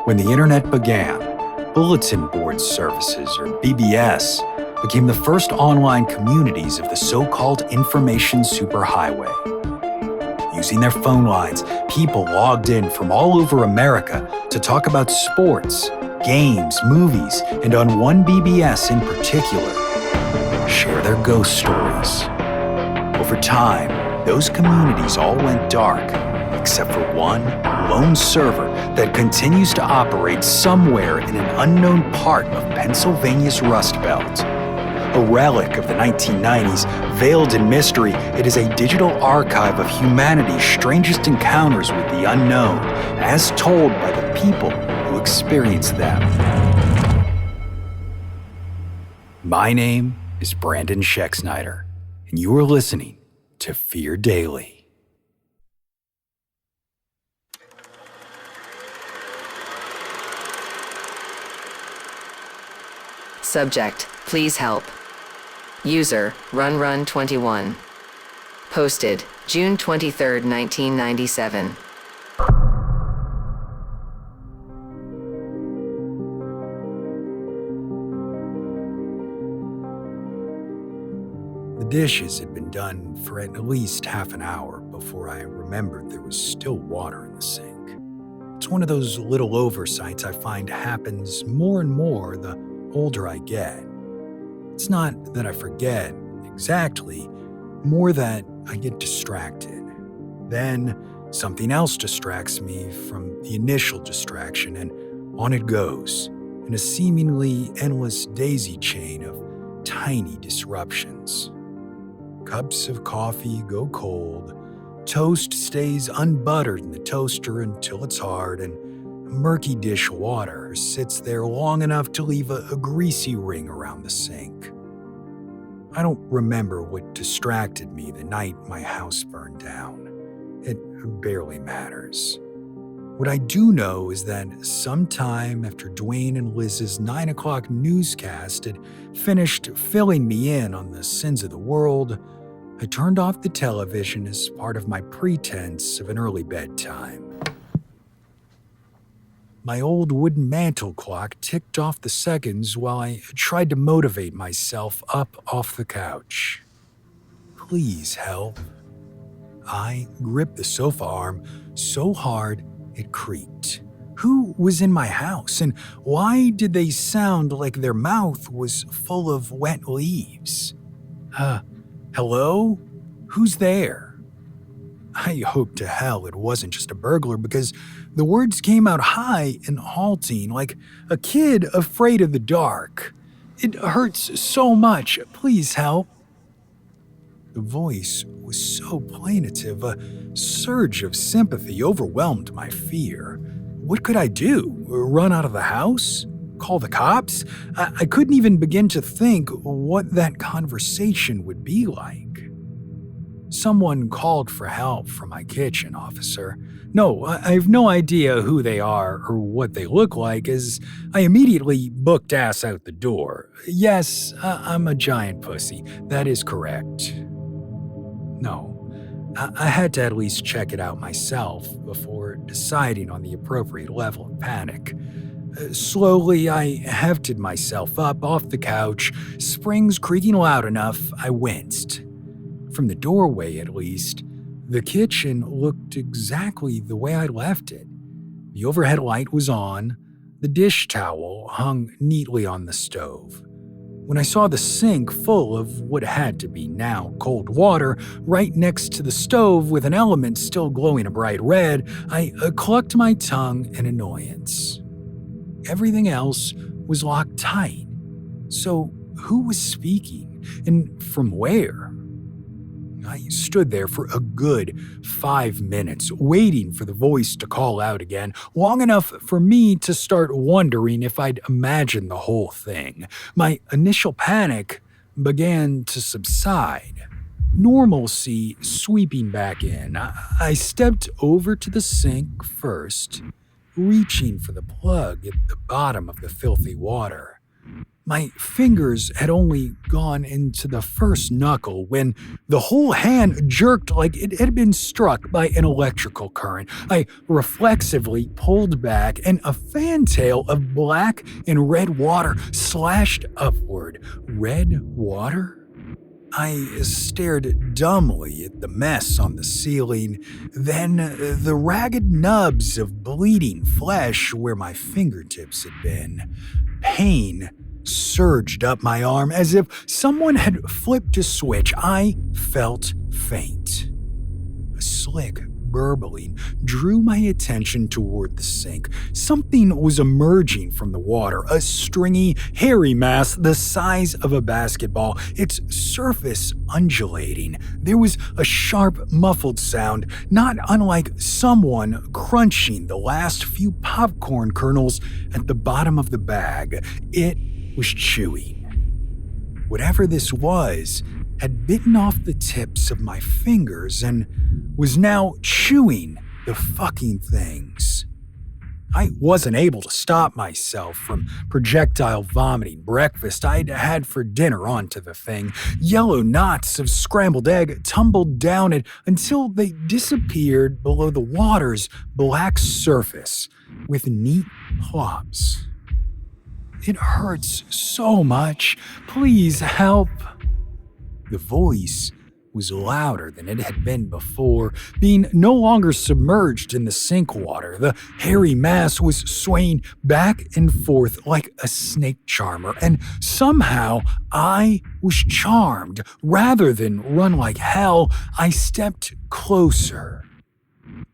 When the internet began, bulletin board services, or BBS, became the first online communities of the so-called information superhighway. Using their phone lines, people logged in from all over America to talk about sports, games, movies, and on one BBS in particular, share their ghost stories. Over time, those communities all went dark, except for one lone server that continues to operate somewhere in an unknown part of Pennsylvania's Rust Belt. A relic of the 1990s, veiled in mystery, it is a digital archive of humanity's strangest encounters with the unknown, as told by the people who experienced them. My name is Brandon Schexnayder, and you are listening to Fear Daily. Subject, please help. User, RunRun21. Posted, June 23, 1997. The dishes had been done for at least half an hour before I remembered there was still water in the sink. It's one of those little oversights I find happens more and more the older I get. It's not that I forget exactly, more that I get distracted. Then something else distracts me from the initial distraction, and on it goes, in a seemingly endless daisy chain of tiny disruptions. Cups of coffee go cold, toast stays unbuttered in the toaster until it's hard, and murky dishwater sits there long enough to leave a greasy ring around the sink. I don't remember what distracted me the night my house burned down. It barely matters. What I do know is that sometime after Dwayne and Liz's 9 o'clock newscast had finished filling me in on the sins of the world, I turned off the television as part of my pretense of an early bedtime. My old wooden mantel clock ticked off the seconds while I tried to motivate myself up off the couch. Please help. I gripped the sofa arm so hard it creaked. Who was in my house, and why did they sound like their mouth was full of wet leaves? Hello? Who's there? I hope to hell it wasn't just a burglar, because the words came out high and halting, like a kid afraid of the dark. It hurts so much. Please help. The voice was so plaintive, a surge of sympathy overwhelmed my fear. What could I do? Run out of the house? Call the cops? I couldn't even begin to think what that conversation would be like. Someone called for help from my kitchen, officer. No, I have no idea who they are or what they look like, as I immediately booked ass out the door. Yes, I'm a giant pussy. That is correct. No, I had to at least check it out myself before deciding on the appropriate level of panic. Slowly, I hefted myself up off the couch, springs creaking loud enough I winced. From the doorway, at least, the kitchen looked exactly the way I left it. The overhead light was on, the dish towel hung neatly on the stove. When I saw the sink full of what had to be now cold water right next to the stove with an element still glowing a bright red, I clucked my tongue in annoyance. Everything else was locked tight. So who was speaking, and from where? I stood there for a good 5 minutes, waiting for the voice to call out again, long enough for me to start wondering if I'd imagined the whole thing. My initial panic began to subside, normalcy sweeping back in. I stepped over to the sink first, reaching for the plug at the bottom of the filthy water. My fingers had only gone into the first knuckle when the whole hand jerked like it had been struck by an electrical current. I reflexively pulled back, and a fantail of black and red water slashed upward. Red water? I stared dumbly at the mess on the ceiling, then the ragged nubs of bleeding flesh where my fingertips had been. Pain surged up my arm as if someone had flipped a switch. I felt faint. A slick burbling drew my attention toward the sink. Something was emerging from the water, a stringy, hairy mass the size of a basketball, its surface undulating. There was a sharp, muffled sound, not unlike someone crunching the last few popcorn kernels at the bottom of the bag. It was chewing. Whatever this was had bitten off the tips of my fingers and was now chewing the fucking things. I wasn't able to stop myself from projectile vomiting breakfast I'd had for dinner onto the thing. Yellow knots of scrambled egg tumbled down it until they disappeared below the water's black surface with neat plops. It hurts so much. Please help. The voice was louder than it had been before, being no longer submerged in the sink water. The hairy mass was swaying back and forth like a snake charmer, and somehow I was charmed. Rather than run like hell, I stepped closer.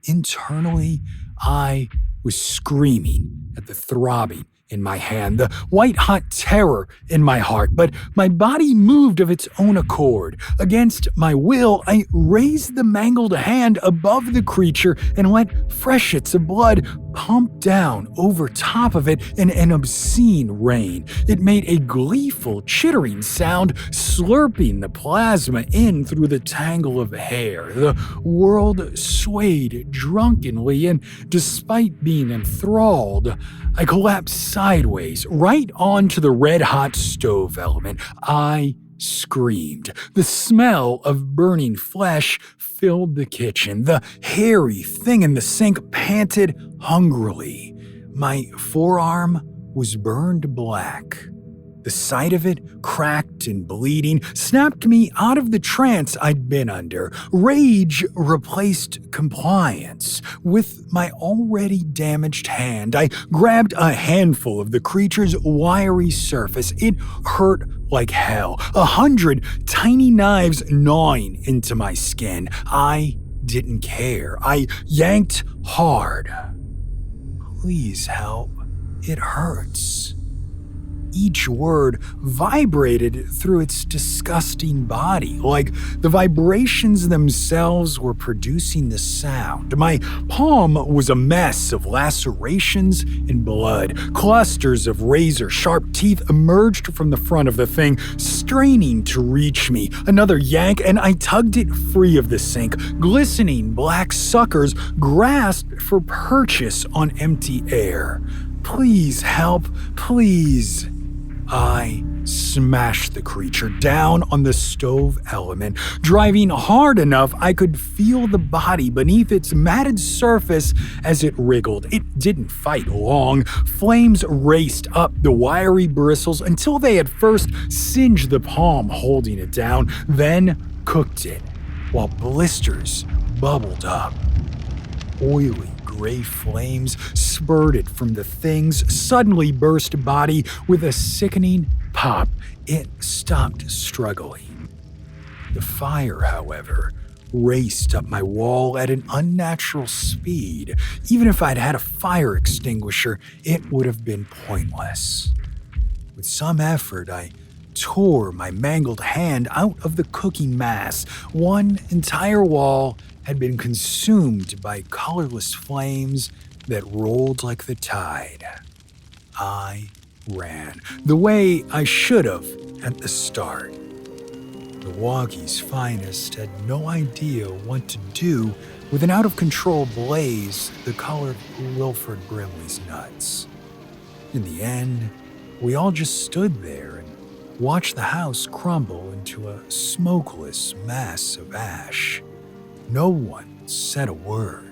Internally, I was screaming at the throbbing in my hand, the white-hot terror in my heart, but my body moved of its own accord. Against my will, I raised the mangled hand above the creature and let freshets of blood pump down over top of it in an obscene rain. It made a gleeful, chittering sound, slurping the plasma in through the tangle of hair. The world swayed drunkenly, and despite being enthralled, I collapsed sideways right onto the red-hot stove element. I screamed. The smell of burning flesh filled the kitchen. The hairy thing in the sink panted hungrily. My forearm was burned black. The sight of it, cracked and bleeding, snapped me out of the trance I'd been under. Rage replaced compliance. With my already damaged hand, I grabbed a handful of the creature's wiry surface. It hurt like hell. 100 tiny knives gnawing into my skin. I didn't care. I yanked hard. Please help. It hurts. Each word vibrated through its disgusting body, like the vibrations themselves were producing the sound. My palm was a mess of lacerations and blood. Clusters of razor-sharp teeth emerged from the front of the thing, straining to reach me. Another yank, and I tugged it free of the sink. Glistening black suckers grasped for purchase on empty air. Please help, please. I smashed the creature down on the stove element, driving hard enough I could feel the body beneath its matted surface as it wriggled. It didn't fight long. Flames raced up the wiry bristles until they had first singed the palm holding it down, then cooked it, while blisters bubbled up. Oily gray flames spurted from the thing's suddenly burst body with a sickening pop. It stopped struggling. The fire, however, raced up my wall at an unnatural speed. Even if I'd had a fire extinguisher, it would have been pointless. With some effort, I tore my mangled hand out of the cooking mass. One entire wall had been consumed by colorless flames that rolled like the tide. I ran, the way I should have at the start. Milwaukee's finest had no idea what to do with an out-of-control blaze the color of Wilford Brimley's nuts. In the end, We all just stood there and watched the house crumble into a smokeless mass of ash. No one said a word.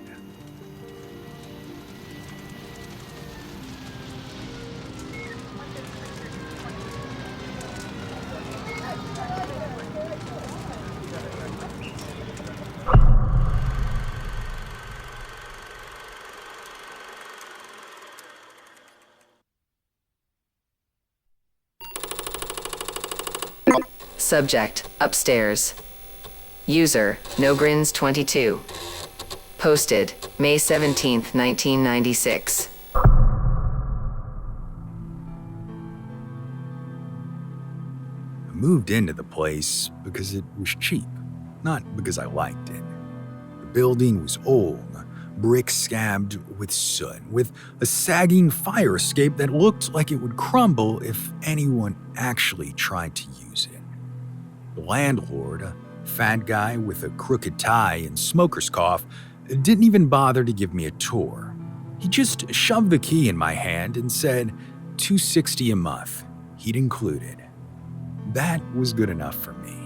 Subject, upstairs. User, nogrins22. Posted, May 17, 1996. I moved into the place because it was cheap, not because I liked it. The building was old, brick scabbed with soot, with a sagging fire escape that looked like it would crumble if anyone actually tried to use it. The landlord, a fat guy with a crooked tie and smoker's cough, didn't even bother to give me a tour. He just shoved the key in my hand and said $260 a month, he'd included. That was good enough for me.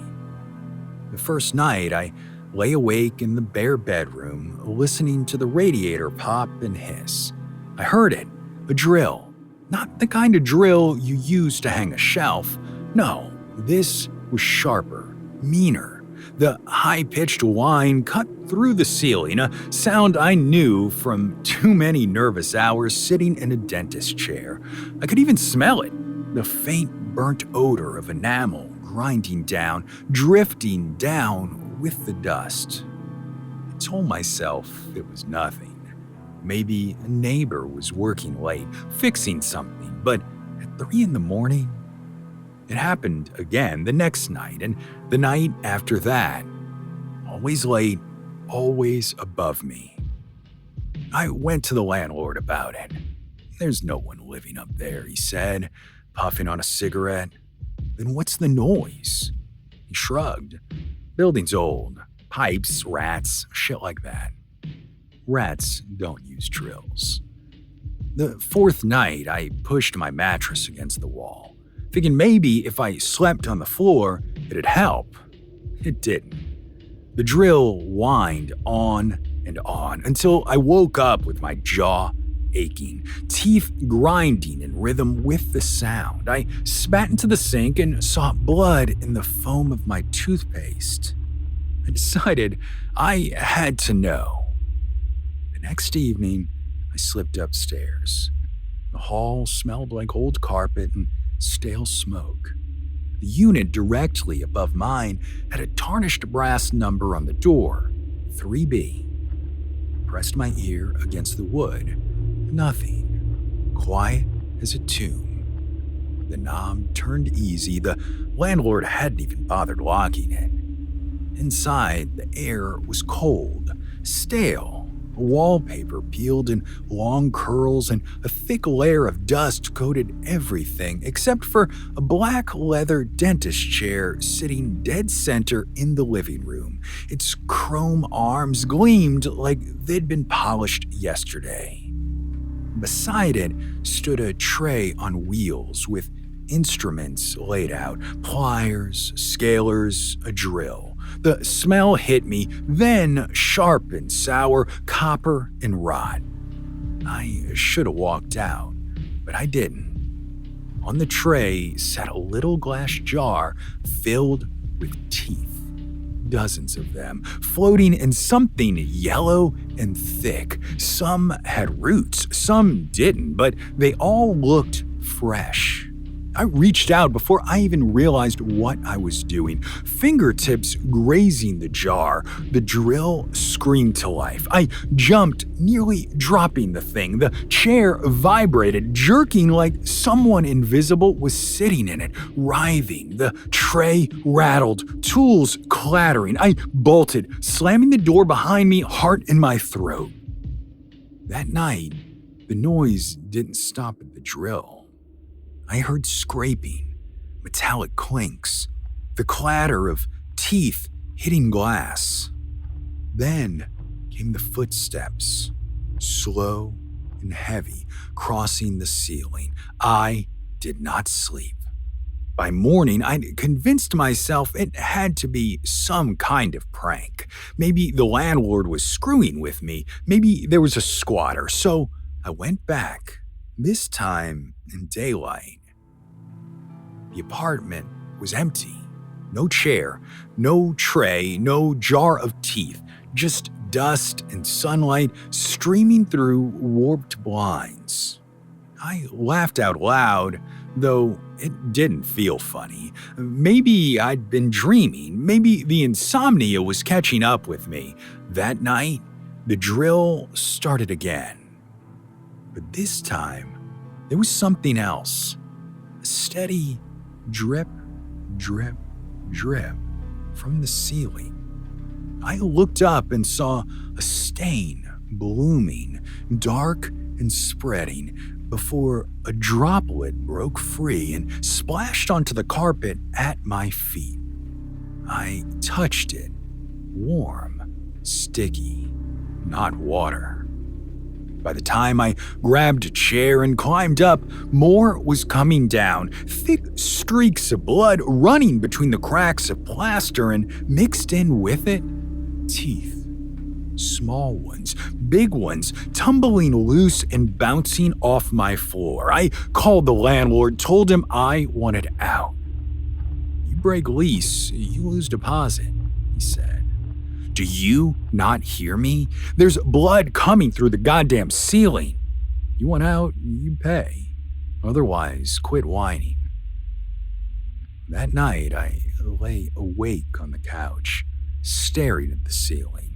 The first night, I lay awake in the bare bedroom, listening to the radiator pop and hiss. I heard it, a drill. Not the kind of drill you use to hang a shelf. No, this was sharper, meaner. The high-pitched whine cut through the ceiling, a sound I knew from too many nervous hours sitting in a dentist chair. I could even smell it, the faint burnt odor of enamel grinding down, drifting down with the dust. I told myself it was nothing. Maybe a neighbor was working late, fixing something, but at 3 a.m, it happened again the next night, and the night after that. Always late, always above me. I went to the landlord about it. There's no one living up there, he said, puffing on a cigarette. Then what's the noise? He shrugged. Building's old. Pipes, rats, shit like that. Rats don't use drills. The fourth night, I pushed my mattress against the wall, thinking maybe if I slept on the floor, it'd help. It didn't. The drill whined on and on until I woke up with my jaw aching, teeth grinding in rhythm with the sound. I spat into the sink and saw blood in the foam of my toothpaste. I decided I had to know. The next evening, I slipped upstairs. The hall smelled like old carpet and stale smoke. The unit directly above mine had a tarnished brass number on the door, 3B. Pressed my ear against the wood. Nothing. Quiet as a tomb. The knob turned easy. The landlord hadn't even bothered locking it. Inside, the air was cold, stale. Wallpaper peeled in long curls, and a thick layer of dust coated everything except for a black leather dentist chair sitting dead center in the living room. Its chrome arms gleamed like they'd been polished yesterday. Beside it stood a tray on wheels with instruments laid out, pliers, scalers, a drill. The smell hit me, then sharp and sour, copper and rot. I should have walked out, but I didn't. On the tray sat a little glass jar filled with teeth. Dozens of them, floating in something yellow and thick. Some had roots, some didn't, but they all looked fresh. I reached out before I even realized what I was doing. Fingertips grazing the jar. The drill screamed to life. I jumped, nearly dropping the thing. The chair vibrated, jerking like someone invisible was sitting in it, writhing. The tray rattled, tools clattering. I bolted, slamming the door behind me, heart in my throat. That night, the noise didn't stop at the drill. I heard scraping, metallic clinks, the clatter of teeth hitting glass. Then came the footsteps, slow and heavy, crossing the ceiling. I did not sleep. By morning, I'd convinced myself it had to be some kind of prank. Maybe the landlord was screwing with me. Maybe there was a squatter. So I went back, this time in daylight. The apartment was empty. No chair, no tray, no jar of teeth, just dust and sunlight streaming through warped blinds. I laughed out loud, though it didn't feel funny. Maybe I'd been dreaming. Maybe the insomnia was catching up with me. That night, the drill started again. But this time, there was something else. A steady drip, drip, drip from the ceiling. I looked up and saw a stain blooming, dark and spreading, before a droplet broke free and splashed onto the carpet at my feet. I touched it. Warm, sticky, not water. By the time I grabbed a chair and climbed up, more was coming down, thick streaks of blood running between the cracks of plaster, and mixed in with it, teeth. Small ones, big ones, tumbling loose and bouncing off my floor. I called the landlord, told him I wanted out. "You break lease, you lose deposit," he said. "Do you not hear me? There's blood coming through the goddamn ceiling. You want out, you pay. Otherwise, quit whining." That night, I lay awake on the couch, staring at the ceiling.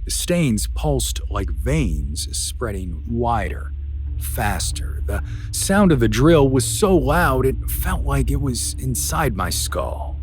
The stains pulsed like veins, spreading wider, faster. The sound of the drill was so loud it felt like it was inside my skull.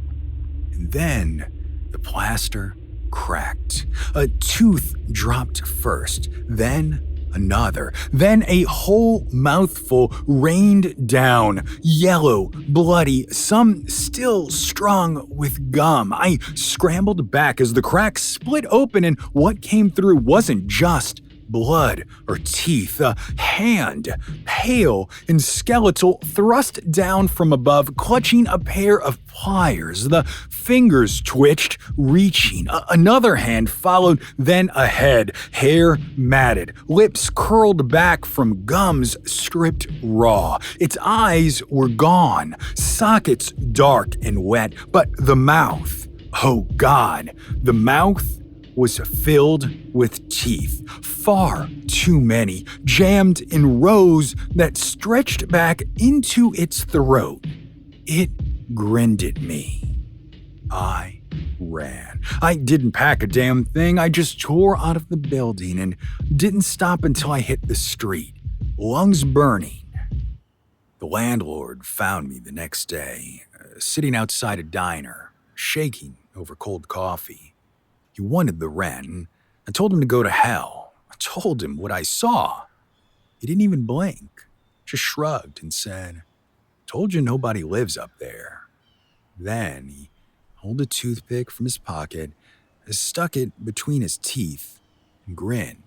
And then the plaster cracked. A tooth dropped first, then another. Then a whole mouthful rained down, yellow, bloody, some still strung with gum. I scrambled back as the crack split open, and what came through wasn't just blood or teeth. A hand, pale and skeletal, thrust down from above, clutching a pair of pliers. The fingers twitched, reaching. Another hand followed, then a head, hair matted, lips curled back from gums stripped raw. Its eyes were gone, sockets dark and wet, but the mouth, oh God, the mouth was filled with teeth, far too many, jammed in rows that stretched back into its throat. It grinned at me. I ran. I didn't pack a damn thing. I just tore out of the building and didn't stop until I hit the street, lungs burning. The landlord found me the next day, sitting outside a diner, shaking over cold coffee. He wanted the rent, and I told him to go to hell. I told him what I saw. He didn't even blink, just shrugged and said, "Told you nobody lives up there." Then he pulled a toothpick from his pocket, stuck it between his teeth, and grinned.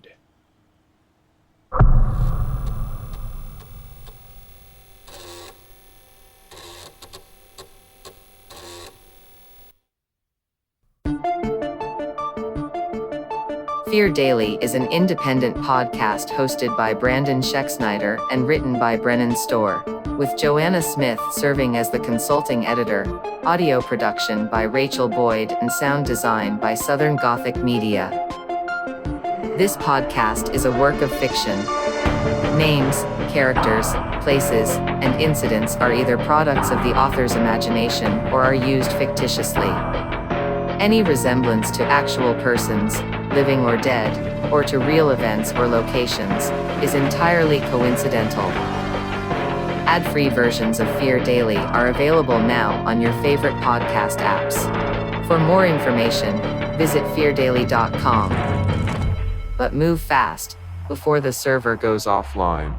Fear Daily is an independent podcast hosted by Brandon Schexnayder and written by Brennan Storr, with Joanna Smith serving as the consulting editor, audio production by Rachel Boyd, and sound design by Southern Gothic Media. This podcast is a work of fiction. Names, characters, places, and incidents are either products of the author's imagination or are used fictitiously. Any resemblance to actual persons, living or dead, or to real events or locations, is entirely coincidental. Ad-free versions of Fear Daily are available now on your favorite podcast apps. For more information, visit feardaily.com. But move fast, before the server goes offline.